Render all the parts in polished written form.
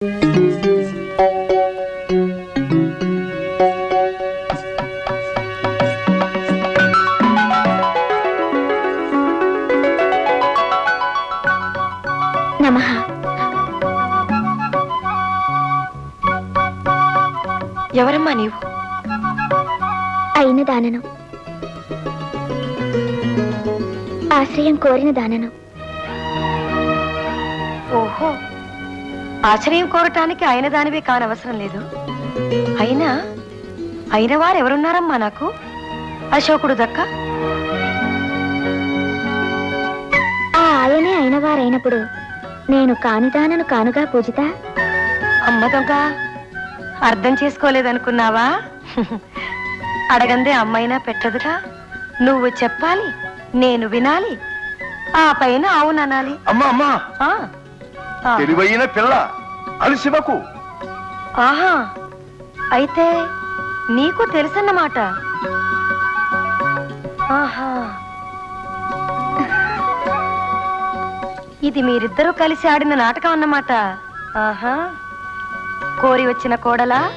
నమః. ఎవరమ్మా నీవు? అయిన దానను, ఆశ్రయం కోరిన దానను. ఓహో, ఆశ్రయం కోరటానికి అయిన దానివే కానవసరం లేదు. అయిన వారు ఎవరున్నారమ్మా నాకు? అశోకుడు దక్క. ఆ ఆయనే అయిన వారైనప్పుడు నేను కానిదానను కానుగా పూజిత. అమ్మ దొంగ, అర్థం చేసుకోలేదనుకున్నావా? అడగందే అమ్మైనా పెట్టదుగా. నువ్వు చెప్పాలి, నేను వినాలి, ఆ పైన అవుననాలి. అమ్మా అమ్మా, ఆ, ఆ. తెలివైన పిల్ల అలసివకు. ఆహా, అయితే నీకు తెలుసన్నమాట. ఆహా, ఇది మీరిద్దరూ కలిసి ఆడిన నాటకం అన్నమాట. ఆహా, కోరి వచ్చిన కోడలా,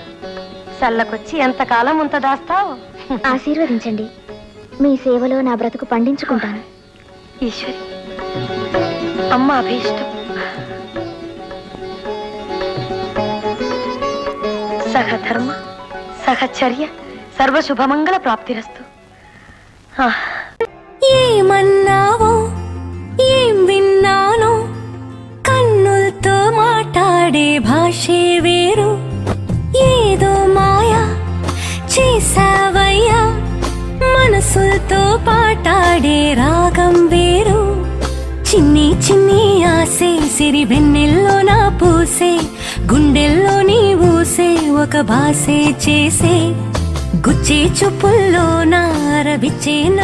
సల్లకొచ్చి ఎంతకాలం ఉంత దాస్తావు? ఆశీర్వదించండి. మీ సేవలో నా బ్రతుకు పండించుకుంటాను. ఈశ్వరి, అమ్మ అభీష్టం. సహధర్మ సహచర్య సర్వశుభమంగళ ప్రాప్తిరస్తు. ఏమన్నావో ఏం విన్నానో, కన్నులతో మాట్లాడే భాషే వేరు. ఏదో మాయా చేసావయ్యా, మనసులతో పాటాడే రాగం వేరు. చిన్ని చిన్ని ఆసే సిరి వెన్నెల్లో నా పూసే, గుండెల్లో నీ ఊసే ఒక భాసే చేసే. గుచ్చే చూపుల్లో నా రవిచ్చే